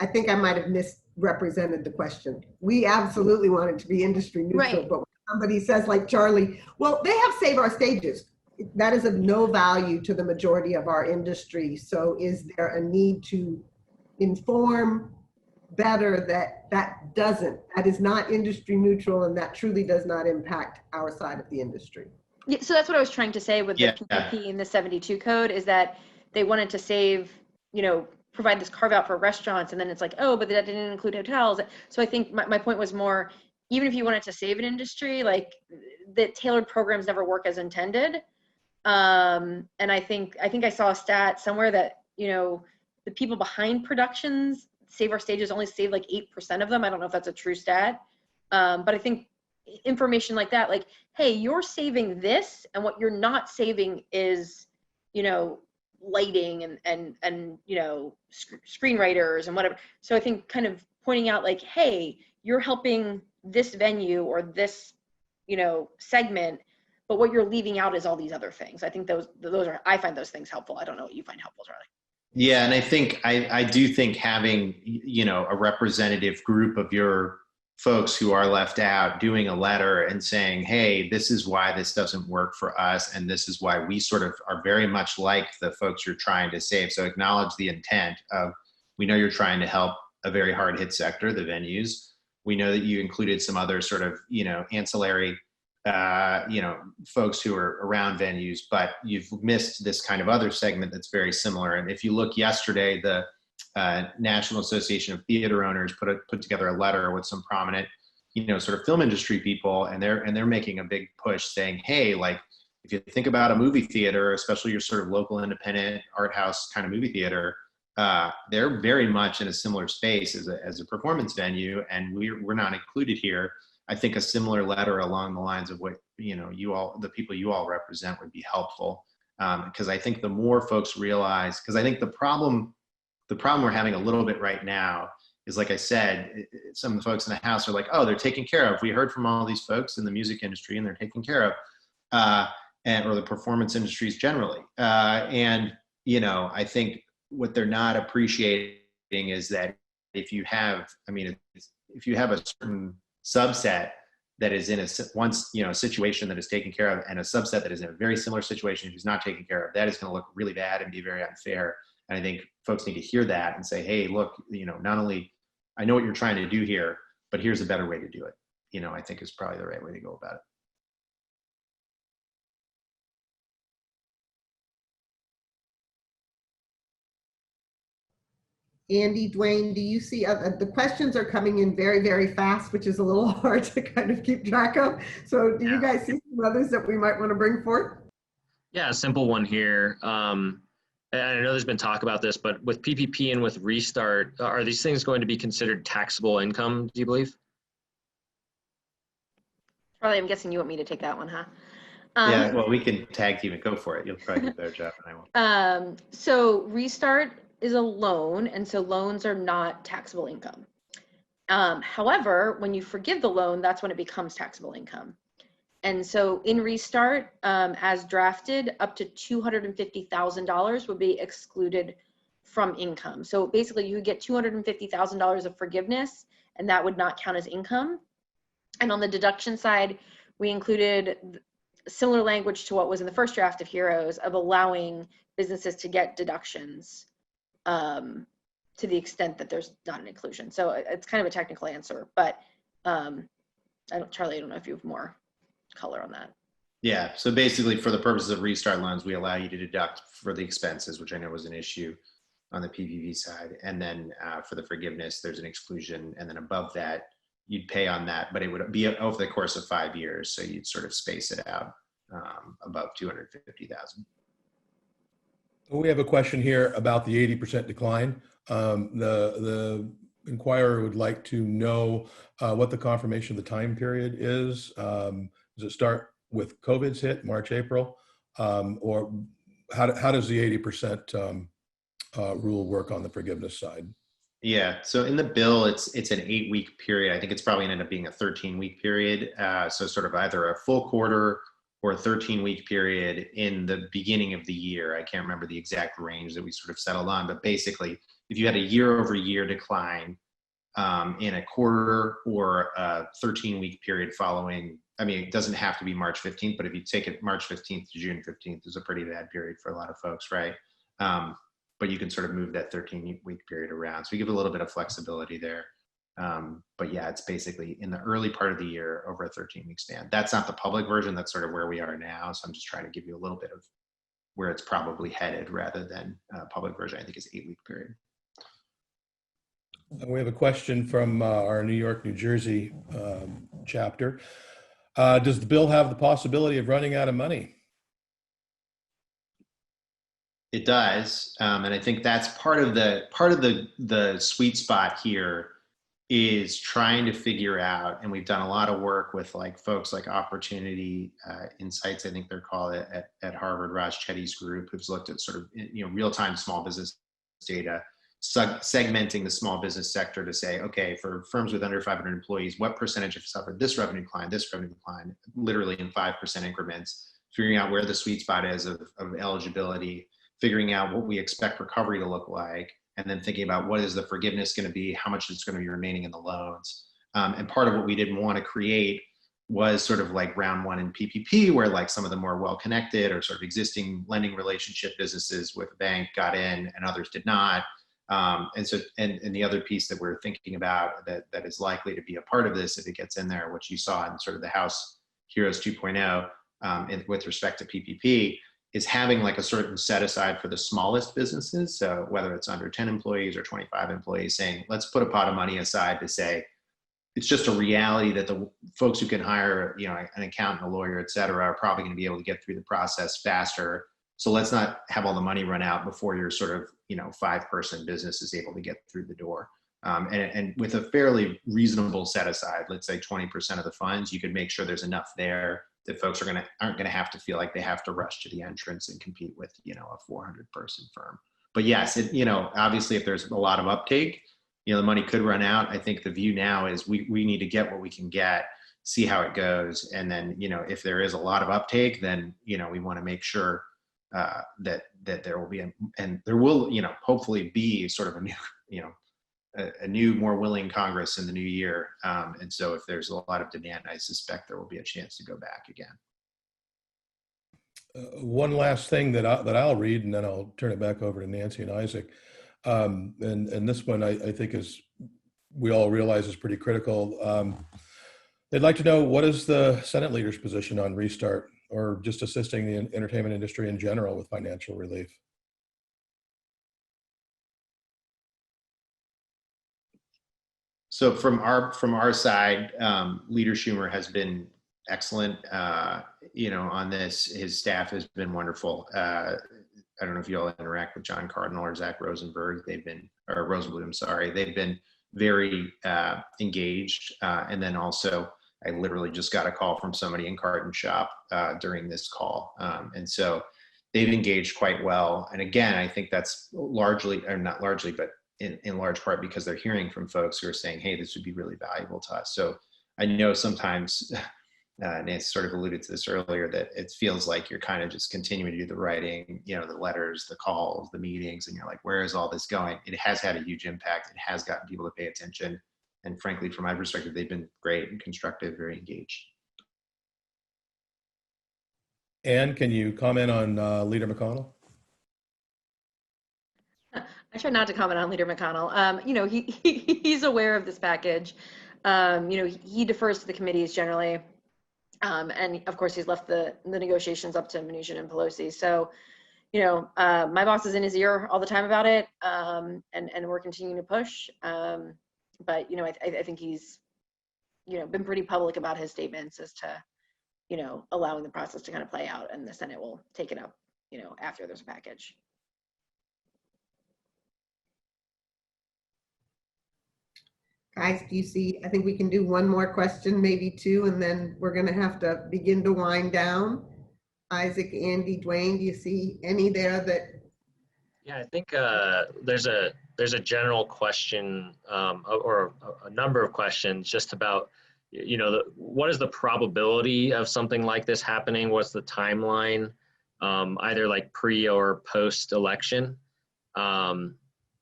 I think I might have misrepresented the question. We absolutely want it to be industry neutral, right. But when somebody says like Charlie, well, they have Save Our Stages. That is of no value to the majority of our industry. So is there a need to inform better that is not industry neutral and that truly does not impact our side of the industry? Yeah, so that's what I was trying to say with the PPP and the 72 code, is that they wanted to save, you know, provide this carve out for restaurants, and then it's like, oh, but that didn't include hotels. So I think my point was more, even if you wanted to save an industry, like the tailored programs never work as intended. And I think I saw a stat somewhere that, you know, the people behind productions, Save Our Stages only save like 8% of them. I don't know if that's a true stat, but I think information like that, like, hey, you're saving this, and what you're not saving is, you know, lighting and you know, screenwriters and whatever. So I think kind of pointing out like, hey, you're helping this venue or this, you know, segment, but what you're leaving out is all these other things. I think those are, I find those things helpful. I don't know what you find helpful, Charlie. Yeah, and I think I do think having, you know, a representative group of your folks who are left out doing a letter and saying, hey, this is why this doesn't work for us, and this is why we sort of are very much like the folks you're trying to save. So acknowledge the intent of, we know you're trying to help a very hard hit sector, the venues. We know that you included some other sort of, you know, ancillary you know, folks who are around venues, but you've missed this kind of other segment that's very similar. And if you look yesterday, the National Association of Theater Owners put together a letter with some prominent, you know, sort of film industry people, and they're making a big push saying, hey, like, if you think about a movie theater, especially your sort of local independent art house kind of movie theater, they're very much in a similar space as a performance venue, and we're not included here. I think a similar letter along the lines of what, you know, the people you all represent would be helpful, because I think the more folks realize, because I think the problem we're having a little bit right now is, like I said, some of the folks in the House are like, oh, they're taken care of. We heard from all these folks in the music industry and they're taken care of, or the performance industries generally. And, you know, I think what they're not appreciating is that if you have a certain subset that is in a situation that is taken care of, and a subset that is in a very similar situation who's not taken care of, that is going to look really bad and be very unfair. And I think folks need to hear that and say, hey, look, you know, not only I know what you're trying to do here, but here's a better way to do it. You know, I think is probably the right way to go about it. Andy, Dwayne, do you see, the questions are coming in very, very fast, which is a little hard to kind of keep track of. So do you guys see some others that we might want to bring forth? Yeah, a simple one here. And I know there's been talk about this, but with PPP and with Restart, are these things going to be considered taxable income, do you believe? Charlie, I'm guessing you want me to take that one, huh? Yeah, well, we can tag team it. Go for it. You'll probably do a better job than I will. So Restart is a loan, and so loans are not taxable income. However, when you forgive the loan, that's when it becomes taxable income. And so in Restart, as drafted, up to $250,000 would be excluded from income. So basically you would get $250,000 of forgiveness, and that would not count as income. And on the deduction side, we included similar language to what was in the first draft of Heroes, of allowing businesses to get deductions to the extent that there's not an inclusion. So it's kind of a technical answer, but Charlie, I don't know if you have more color on that. Yeah, so basically for the purposes of Restart loans, we allow you to deduct for the expenses, which I know was an issue on the PPP side. And then for the forgiveness, there's an exclusion. And then above that, you'd pay on that, but it would be over the course of 5 years. So you'd sort of space it out above 250,000. We have a question here about the 80% decline. The inquirer would like to know what the confirmation of the time period is. Does it start with COVID's hit, March, April? Or how does the 80% rule work on the forgiveness side? Yeah, so in the bill, it's an 8-week period. I think it's probably ended up being a 13-week period. So sort of either a full quarter or a 13-week period in the beginning of the year. I can't remember the exact range that we sort of settled on, but basically, if you had a year-over-year decline in a quarter or a 13-week period following, I mean, it doesn't have to be March 15th, but if you take it March 15th to June 15th, is a pretty bad period for a lot of folks, right? But you can sort of move that 13-week period around. So we give a little bit of flexibility there. But yeah, it's basically in the early part of the year over a 13-week span. That's not the public version. That's sort of where we are now. So I'm just trying to give you a little bit of where it's probably headed rather than public version. I think is 8-week period. We have a question from our New York, New Jersey chapter. Does the bill have the possibility of running out of money? It does, and I think that's part of the sweet spot here is trying to figure out, and we've done a lot of work with like folks like Opportunity Insights, I think they're called at Harvard, Raj Chetty's group, who's looked at sort of real-time small business data segmenting the small business sector to say, okay, for firms with under 500 employees, what percentage have suffered this revenue decline, literally in 5% increments, figuring out where the sweet spot is of eligibility, figuring out what we expect recovery to look like, and then thinking about what is the forgiveness going to be, how much is going to be remaining in the loans. And part of what we didn't want to create was sort of like round one in PPP, where like some of the more well-connected or sort of existing lending relationship businesses with a bank got in and others did not. And the other piece that we're thinking about that is likely to be a part of this, if it gets in there, which you saw in sort of the House Heroes 2.0 with respect to PPP, is having like a certain set aside for the smallest businesses. So whether it's under 10 employees or 25 employees, saying, let's put a pot of money aside to say, it's just a reality that the folks who can hire, an accountant, a lawyer, et cetera, are probably going to be able to get through the process faster. So let's not have all the money run out before your sort of, 5-person business is able to get through the door. And with a fairly reasonable set aside, let's say 20% of the funds, you could make sure there's enough there that folks aren't going to have to feel like they have to rush to the entrance and compete with, a 400-person firm. But yes, obviously if there's a lot of uptake, the money could run out. I think the view now is we need to get what we can get, see how it goes. And then, if there is a lot of uptake, then, we want to make sure that there will be, and there will, hopefully be sort of a new, a new, more willing Congress in the new year. And so if there's a lot of demand, I suspect there will be a chance to go back again. One last thing that I'll read, and then I'll turn it back over to Nancy and Isaac. And this one I think we all realize is pretty critical. They'd like to know, what is the Senate leader's position on Restart, or just assisting the entertainment industry in general with financial relief? So from our side, Leader Schumer has been excellent, on this. His staff has been wonderful. I don't know if you all interact with John Cardinal or Zach Rosenberg. Rosenblum, sorry. They've been very engaged. And then also, I literally just got a call from somebody in Carton Shop during this call. And so they've engaged quite well. And again, I think that's largely, or not largely, but in large part because they're hearing from folks who are saying, hey, this would be really valuable to us. So I know sometimes, Nancy sort of alluded to this earlier, that it feels like you're kind of just continuing to do the writing, the letters, the calls, the meetings, and you're like, where is all this going? It has had a huge impact. It has gotten people to pay attention. And frankly, from my perspective, they've been great and constructive, very engaged. Anne, can you comment on Leader McConnell? I try not to comment on Leader McConnell. He's aware of this package. He defers to the committees generally. And of course, he's left the negotiations up to Mnuchin and Pelosi. So, my boss is in his ear all the time about it, and we're continuing to push. But, I think he's, been pretty public about his statements as to, allowing the process to kind of play out, and the Senate will take it up, after there's a package. Guys, do you see, I think we can do one more question, maybe two, and then we're going to have to begin to wind down. Isaac, Andy, Dwayne, do you see any there that? Yeah, I think there's a general question or a number of questions just about, what is the probability of something like this happening? What's the timeline, either like pre or post election?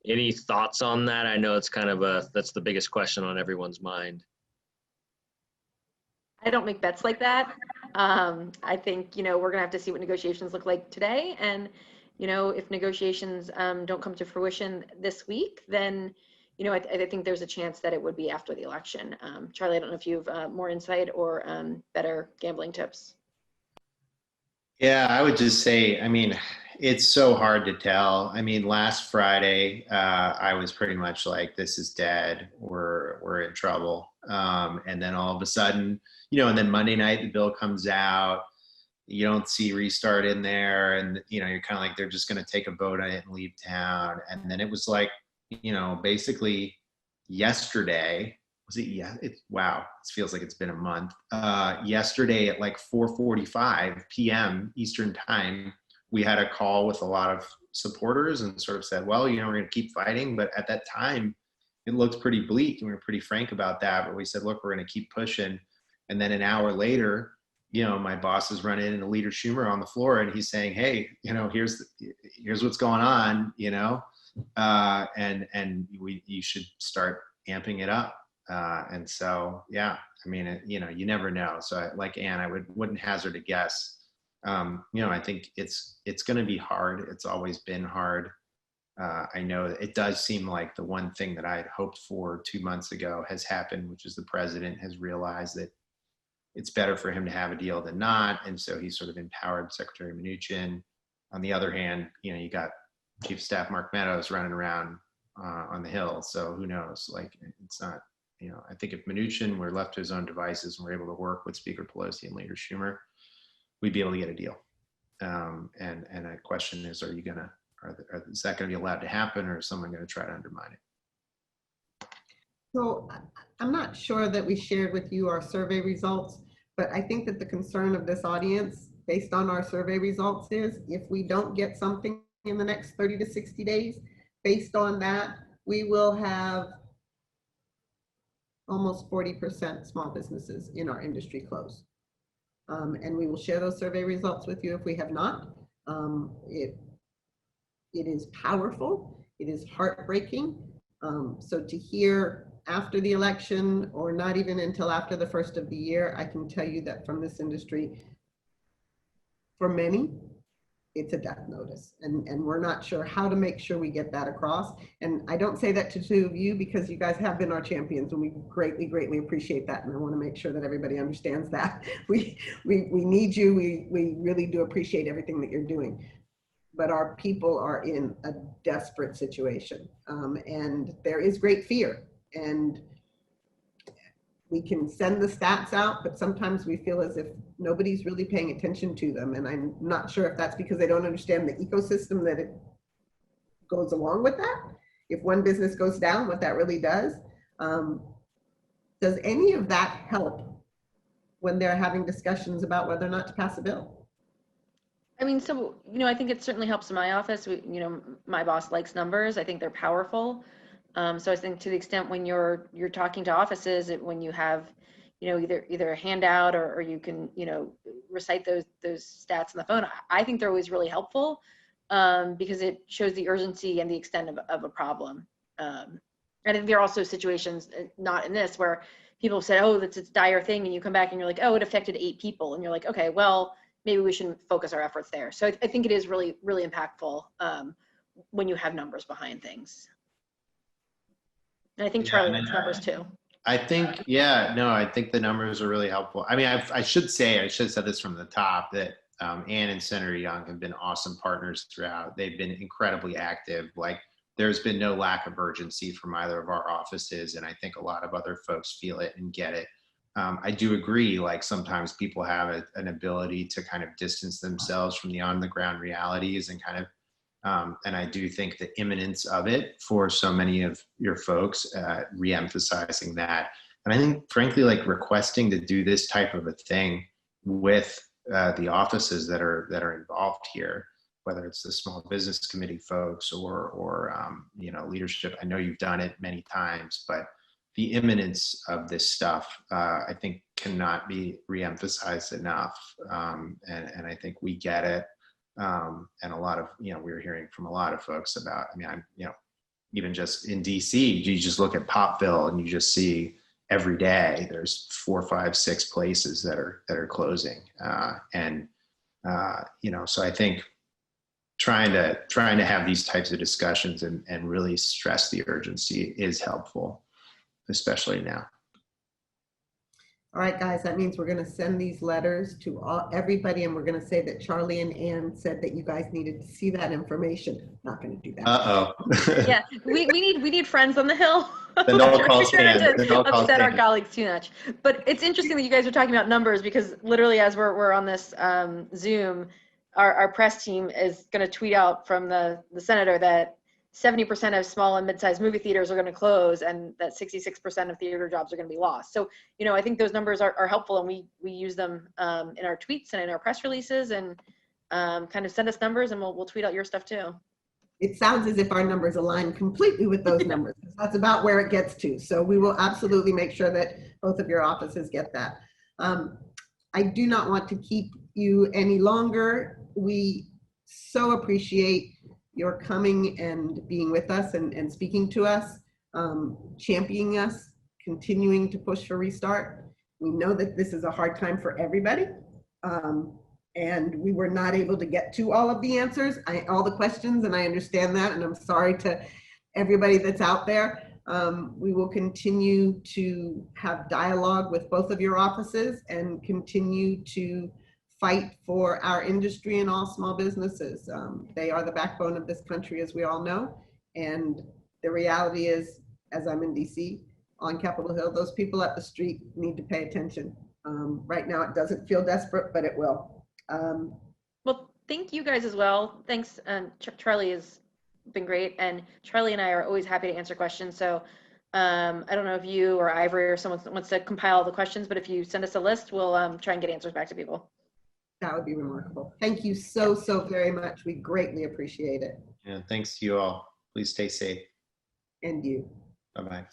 Any thoughts on that? I know it's kind of that's the biggest question on everyone's mind. I don't make bets like that. I think, we're gonna have to see what negotiations look like today. And, if negotiations don't come to fruition this week, then, I think there's a chance that it would be after the election. Charlie, I don't know if you have more insight or better gambling tips. Yeah, I would just say, it's so hard to tell. Last Friday, I was pretty much like, this is dead. We're in trouble. And then all of a sudden, and then Monday night, the bill comes out. You don't see Restart in there. And, you're kind of like, they're just going to take a vote on it and leave town. And then it was like, basically yesterday, was it? Yeah. Wow. It feels like it's been a month. Yesterday at like 4:45 p.m. Eastern time, we had a call with a lot of supporters and sort of said, well, we're going to keep fighting. But at that time, it looked pretty bleak, and we were pretty frank about that. But we said, look, we're going to keep pushing. And then an hour later, my boss is running into Leader Schumer on the floor, and he's saying, hey, here's what's going on, and you should start amping it up. And so, yeah, I mean, you never know. So like Ann, I wouldn't hazard a guess. I think it's going to be hard. It's always been hard. I know it does seem like the one thing that I had hoped for 2 months ago has happened, which is the president has realized that it's better for him to have a deal than not. And so he sort of empowered Secretary Mnuchin. On the other hand, you got Chief of Staff Mark Meadows running around on the Hill. So who knows? Like, it's not, I think if Mnuchin were left to his own devices and were able to work with Speaker Pelosi and Leader Schumer, we'd be able to get a deal. And the question is, is that going to be allowed to happen, or is someone going to try to undermine it? So I'm not sure that we shared with you our survey results, but I think that the concern of this audience, based on our survey results, is if we don't get something in the next 30 to 60 days, based on that, we will have almost 40% small businesses in our industry closed. And we will share those survey results with you if we have not. It is powerful. It is heartbreaking. So to hear after the election, or not even until after the first of the year, I can tell you that from this industry, for many, it's a death notice. And we're not sure how to make sure we get that across. And I don't say that to two of you because you guys have been our champions, and we greatly, greatly appreciate that. And I want to make sure that everybody understands that. We need you. We really do appreciate everything that you're doing. But our people are in a desperate situation. And there is great fear. And we can send the stats out, but sometimes we feel as if nobody's really paying attention to them. And I'm not sure if that's because they don't understand the ecosystem that it goes along with that. If one business goes down, what that really does. Does any of that help when they're having discussions about whether or not to pass a bill? I mean, so, I think it certainly helps in my office. My boss likes numbers. I think they're powerful. So I think to the extent when you're talking to offices, when you have, either a handout or you can, recite those stats on the phone, I think they're always really helpful because it shows the urgency and the extent of a problem. And I think there are also situations, not in this, where people say, oh, that's a dire thing. And you come back and you're like, oh, it affected 8 people. And you're like, okay, well, maybe we shouldn't focus our efforts there. So I think it is really, really impactful when you have numbers behind things. And I think Charlie likes numbers too. I think, I think the numbers are really helpful. I mean, I should have said this from the top, that Ann and Senator Young have been awesome partners throughout. They've been incredibly active. Like, there's been no lack of urgency from either of our offices. And I think a lot of other folks feel it and get it. I do agree, like, sometimes people have an ability to kind of distance themselves from the on the ground realities and kind of, and I do think the imminence of it for so many of your folks, re-emphasizing that. And I think, frankly, like, requesting to do this type of a thing with the offices that are involved here, whether it's the Small Business Committee folks or leadership. I know you've done it many times, but the imminence of this stuff, I think, cannot be re-emphasized enough. And I think we get it. And a lot of, we were hearing from a lot of folks about, I mean, even just in DC, you just look at Popville and you just see every day there's 4, 5, 6 places that are closing. So I think trying to have these types of discussions and really stress the urgency is helpful, especially now. All right, guys, that means we're going to send these letters to everybody, and we're going to say that Charlie and Ann said that you guys needed to see that information. Not going to do that. Uh-oh. Yeah, we need friends on the Hill. Then don't call Stan. Upset our colleagues too much. But it's interesting that you guys are talking about numbers, because literally as we're on this Zoom, our press team is going to tweet out from the senator that 70% of small and mid-sized movie theaters are going to close, and that 66% of theater jobs are going to be lost. So, I think those numbers are helpful, and we use them in our tweets and in our press releases, and kind of send us numbers, and we'll tweet out your stuff too. it sounds as if our numbers align completely with those numbers. That's about where it gets to. So we will absolutely make sure that both of your offices get that. I do not want to keep you any longer. We so appreciate your coming and being with us and speaking to us, championing us, continuing to push for Restart. We know that this is a hard time for everybody. And we were not able to get to all of the answers, all the questions, and I understand that, and I'm sorry to everybody that's out there. We will continue to have dialogue with both of your offices and continue to fight for our industry and all small businesses. They are the backbone of this country, as we all know, and the reality is, as I'm in DC, on Capitol Hill, those people at the street need to pay attention. Right now, it doesn't feel desperate, but it will. Well, thank you guys as well. Thanks. Charlie has been great. And Charlie and I are always happy to answer questions. So I don't know if you or Ivory or someone wants to compile all the questions, but if you send us a list, we'll try and get answers back to people. That would be remarkable. Thank you so very much. We greatly appreciate it. Yeah, thanks to you all. Please stay safe. And you. Bye-bye.